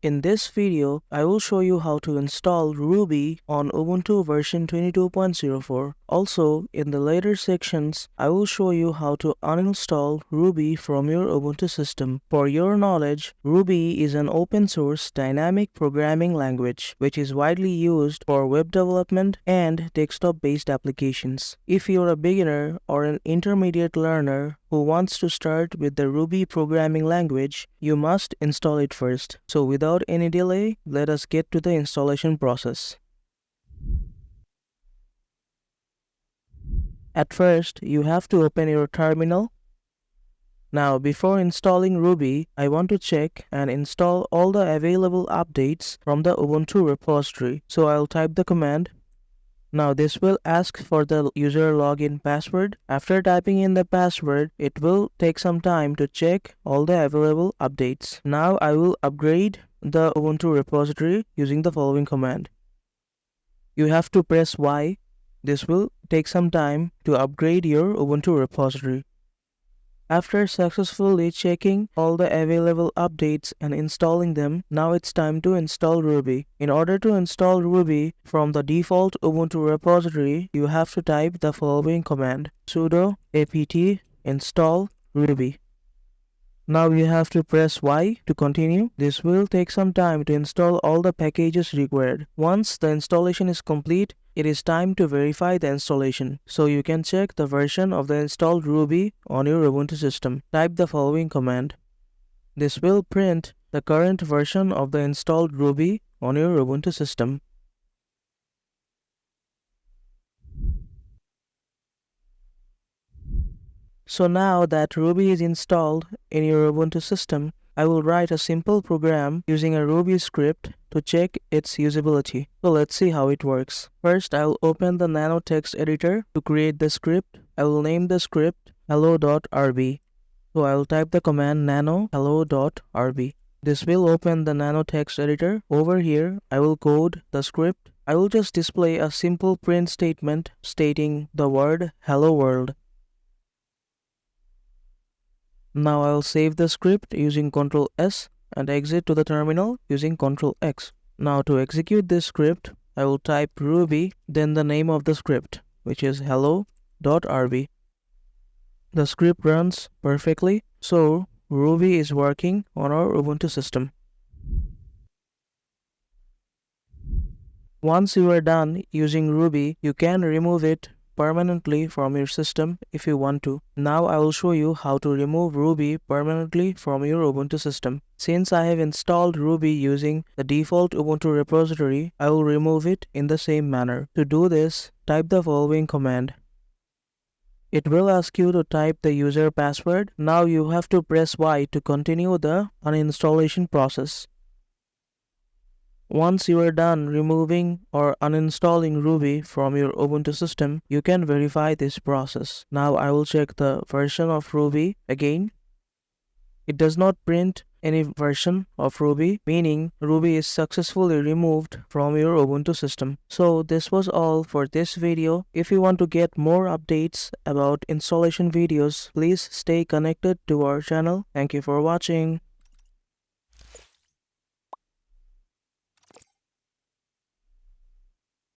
In this video, I will show you how to install Ruby on Ubuntu version 22.04. Also, in the later sections, I will show you how to uninstall Ruby from your Ubuntu system. For your knowledge, Ruby is an open source dynamic programming language which is widely used for web development and desktop-based applications. If you're a beginner or an intermediate learner who wants to start with the Ruby programming language, you must install it first. So without any delay, let us get to the installation process. At first, you have to open your terminal. Now, before installing Ruby, I want to check and install all the available updates from the Ubuntu repository. So I'll type the command. Now this will ask for the user login password. After typing in the password, it will take some time to check all the available updates. Now I will upgrade the Ubuntu repository using the following command. You have to press Y. This will take some time to upgrade your Ubuntu repository. After successfully checking all the available updates and installing them, now it's time to install Ruby. In order to install Ruby from the default Ubuntu repository, you have to type the following command: sudo apt install Ruby. Now you have to press Y to continue. This will take some time to install all the packages required. Once the installation is complete, it is time to verify the installation. So you can check the version of the installed Ruby on your Ubuntu system. Type the following command. This will print the current version of the installed Ruby on your Ubuntu system. So now that Ruby is installed in your Ubuntu system, I will write a simple program using a Ruby script to check its usability. So let's see how it works. First, I will open the Nano text editor to create the script. I will name the script hello.rb. So I will type the command nano hello.rb. This will open the Nano text editor. Over here, I will code the script. I will just display a simple print statement stating the word hello world. Now I'll save the script using Ctrl S and exit to the terminal using Ctrl X. Now to execute this script, I will type Ruby, then the name of the script, which is hello.rb. The script runs perfectly, so Ruby is working on our Ubuntu system. Once you are done using Ruby, you can remove it permanently from your system if you want to. Now I will show you how to remove Ruby permanently from your Ubuntu system. Since I have installed Ruby using the default Ubuntu repository, I will remove it in the same manner. To do this, type the following command. It will ask you to type the user password. Now you have to press Y to continue the uninstallation process. Once you are done removing or uninstalling Ruby from your Ubuntu system, you can verify this process. Now I will check the version of Ruby again. It does not print any version of Ruby, meaning Ruby is successfully removed from your Ubuntu system. So this was all for this video. If you want to get more updates about installation videos, please stay connected to our channel. Thank you for watching.